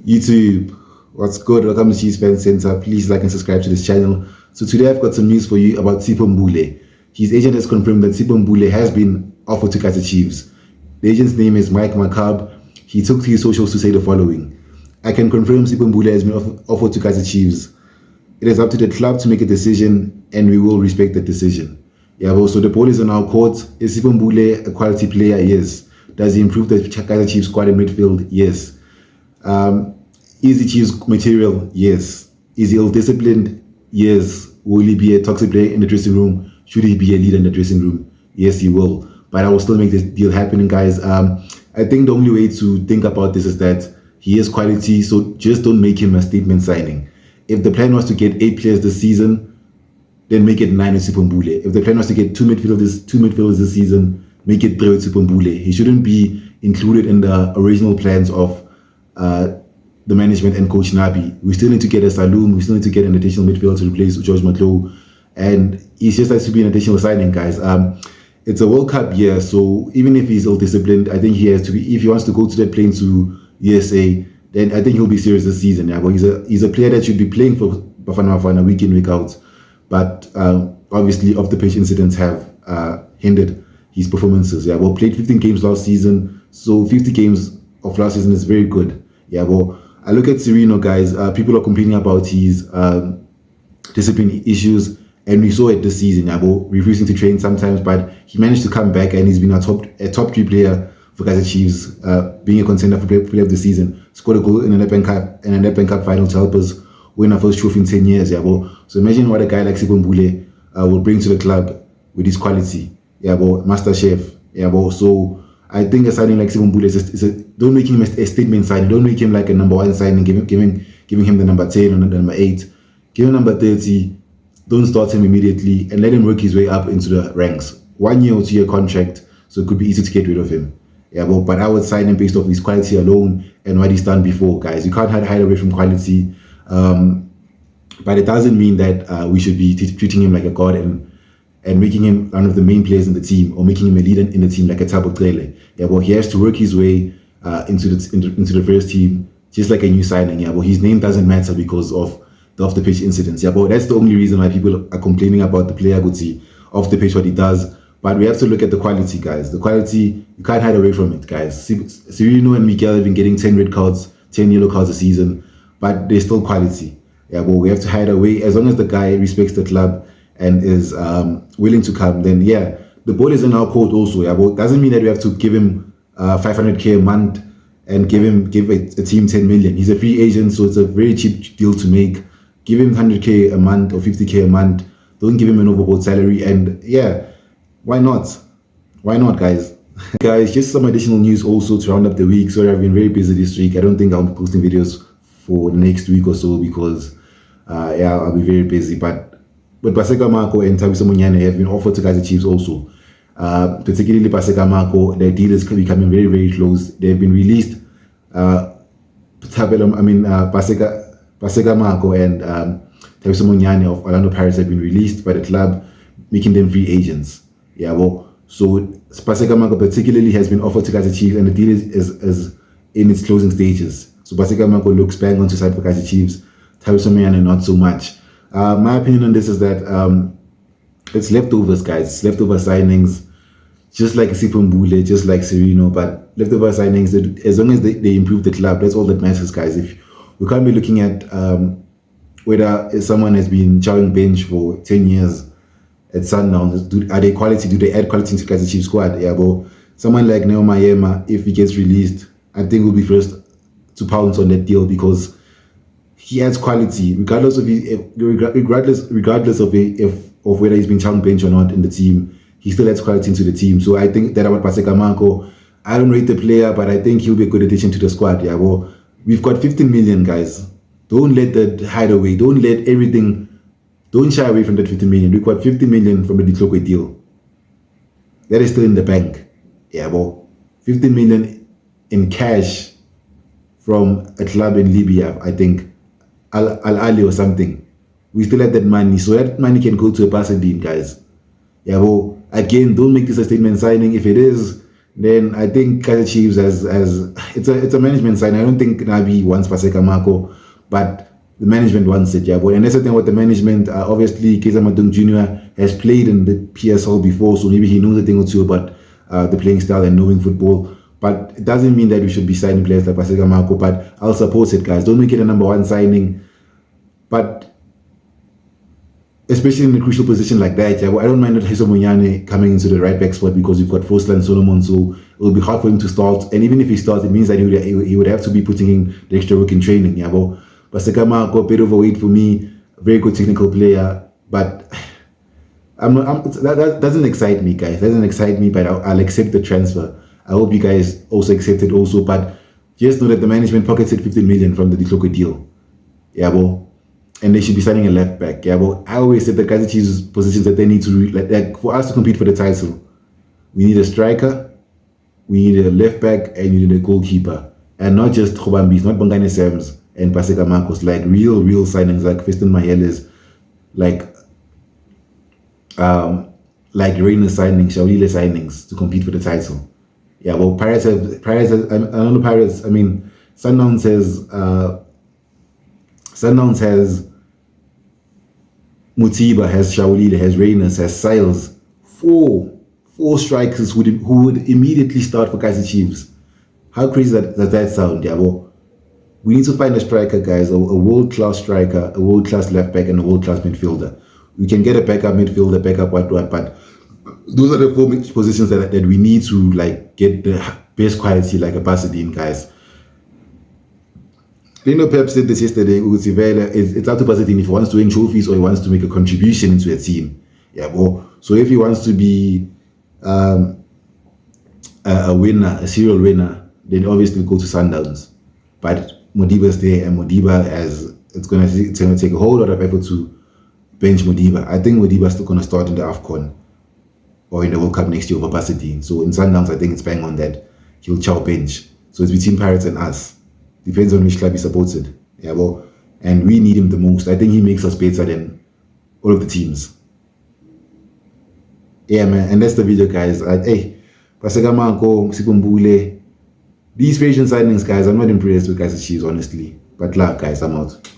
YouTube, what's good? Welcome to Chiefs Fan Center. Please like and subscribe to this channel. So today I've got some news for you about SIpho Mbule. His agent has confirmed that SIpho Mbule has been offered to Kaizer Chiefs. The agent's name is Mike Makab. He took to his socials to say the following: I can confirm SIpho Mbule has been offered to Kaizer Chiefs. It is up to the club to make a decision, and we will respect that decision. Yeah, well, so the ball is on our court. Is SIpho Mbule a quality player? Yes. Does he improve the Kaizer Chiefs squad in midfield? Yes. Is he Chiefs material? Yes. Is he ill-disciplined? Yes. Will he be a toxic player in the dressing room? Should he be a leader in the dressing room? Yes, he will. But I will still make this deal happen, guys. I think the only way to think about this is that he is quality, so just don't make him a statement signing. If the plan was to get 8 players this season, then make it 9 with SIpho Mbule. If the plan was to get two midfielders this season, make it 3 with SIpho Mbule. He shouldn't be included in the original plans of the management and Coach Nabi. We still need to get a Saloon. We still need to get an additional midfielder to replace George Matlo. And he just has to be an additional signing, guys. It's a World Cup year, so even if he's ill-disciplined, I think he has to be. If he wants to go to that plane to USA, then I think he'll be serious this season. Yeah, but he's a player that should be playing for Bafana Bafana week in, week out. But obviously, off-the-pitch incidents have hindered his performances. Yeah, well, played 15 games last season, so 50 games of last season is very good. Yeah, well, I look at Sereno, guys. People are complaining about his discipline issues, and we saw it this season. Yeah, well, refusing to train sometimes, but he managed to come back, and he's been a top 3 player for Kaizer Chiefs, being a contender for player of the season. Scored a goal in a Nedbank Cup final to help us win our first trophy in 10 years. Yeah, well, so imagine what a guy like SIpho Mbule will bring to the club with his quality. Yeah, well, master chef. Yeah, well, so I think a signing like SIpho Mbule don't make him a statement signing. Don't make him like a number 1 signing, giving him the number 10 or the number 8. Give him number 30. Don't start him immediately and let him work his way up into the ranks. 1 year or 2 year contract, so it could be easy to get rid of him. Yeah, well, but I would sign him based off his quality alone and what he's done before, guys. You can't hide away from quality. But it doesn't mean that we should be treating him like a god and making him one of the main players in the team, or making him a leader in the team like a Thabo Cele. Yeah, well, he has to work his way into the first team, just like a new signing. Yeah, well, his name doesn't matter because of the off-the-pitch incidents. Yeah, but that's the only reason why people are complaining about the player Guti off the pitch, what he does. But we have to look at the quality, guys. The quality, you can't hide away from it, guys. Sereno and Miguel have been getting 10 red cards, 10 yellow cards a season, but they're still quality. Yeah, well, we have to hide away. As long as the guy respects the club and is willing to come, then yeah, the ball is in our court also. Yeah, well, doesn't mean that we have to give him 500k a month and give a team 10 million. He's a free agent, so it's a very cheap deal to make. Give him 100k a month or 50k a month. Don't give him an overboard salary. And yeah, why not? Why not, guys? Guys, just some additional news also to round up the week. Sorry, I've been very busy this week. I don't think I'll be posting videos for the next week or so because yeah, I'll be very busy. But Paseka Mako and Thabiso Munyane have been offered to Kaizer Chiefs also. Particularly Paseka Mako, their deal is becoming very, very close. They've been released. Paseka Mako and Thabiso Munyane of Orlando Pirates have been released by the club, making them free agents. Yeah, well, so Paseka Mako particularly has been offered to Kaizer Chiefs, and the deal is in its closing stages. So Paseka Mako looks bang on to side for Kaizer Chiefs. Thabiso Munyane not so much. My opinion on this is that it's leftovers, guys. It's leftover signings, just like SIpho Mbule, just like Sereno, but leftover signings, as long as they improve the club, that's all that matters, guys. If we can't be looking at whether someone has been chowing bench for 10 years at Sundowns, are they quality? Do they add quality into Kaizer Chiefs squad? Yeah, but someone like Neo Mayema, if he gets released, I think we'll be first to pounce on that deal because he adds quality, regardless of whether he's been chowing bench or not in the team. He still adds quality into the team. So I think that about Paseka Mako, I don't rate the player, but I think he'll be a good addition to the squad. Yeah, well, we've got 15 million, guys. Don't let that hide away. Don't shy away from that 15 million. We've got 50 million from the Ditlokwe deal. That is still in the bank. Yeah, well, 15 million in cash from a club in Libya, I think. Al Ali or something. We still have that money, so that money can go to a Pasadena, guys. Yeah, well, again, don't make this a statement signing. If it is, then I think Kaizer Chiefs as it's a management sign. I don't think Nabi wants Paseka Mako, but the management wants it, yeah. But and that's the thing with the management. Obviously, Kaizer Chiefs Jr. has played in the PSL before, so maybe he knows a thing or two about the playing style and knowing football. But it doesn't mean that we should be signing players like Paseka Mako. But I'll support it, guys. Don't make it a number one signing. But especially in a crucial position like that, yeah, I don't mind Hiso Munyane coming into the right back spot because we've got Forsland Solomon, so it'll be hard for him to start. And even if he starts, it means that he would have to be putting in the extra work in training. Yeah, but Paseka Mako, a bit overweight for me, very good technical player, but that doesn't excite me, guys. That doesn't excite me, but I'll accept the transfer. I hope you guys also accept it also, but just know that the management pocketed 15 million from the Dikloko deal. Yeah, well, and they should be signing a left back. Yeah, but I always said the Kaizer Chiefs positions that they need to like for us to compete for the title, we need a striker, we need a left back, and we need a goalkeeper, and not just Khobambis, not Bongane Sams and Paseka Makos, like real signings like Fiston Maheles, like Reina signings, Shaulile signings to compete for the title. Yeah, well, Pirates have I don't know Pirates. I mean, Sundowns has Mutiba, has Shaulile, has Reyners, has Siles. Four strikers who would immediately start for Kaizer Chiefs. How crazy does that sound? Yeah, well, we need to find a striker, guys, a world-class striker, a world-class left back, and a world-class midfielder. We can get a backup midfielder, backup what, but those are the four positions that we need to like get the best quality, like a Pasadena, guys. Pep said this yesterday. It's up to Pasadena if he wants to win trophies or he wants to make a contribution into a team. Yeah, well, so if he wants to be a winner, a serial winner, then obviously go to Sundowns. But Modiba's there, and Modiba it's gonna take a whole lot of effort to bench Modiba. I think Modiba's still gonna start in the AFCON or in the World Cup next year over Pasadena. So in Sundowns, I think it's bang on that he'll chow bench. So it's between Pirates and us. Depends on which club he supported. Yeah, well, and we need him the most. I think he makes us better than all of the teams. Yeah, man, and that's the video, guys. Hey, Paseka Mako, SIpho Mbule. These Asian signings, guys, I'm not impressed with Kaizer Chiefs, honestly. But luck, guys, I'm out.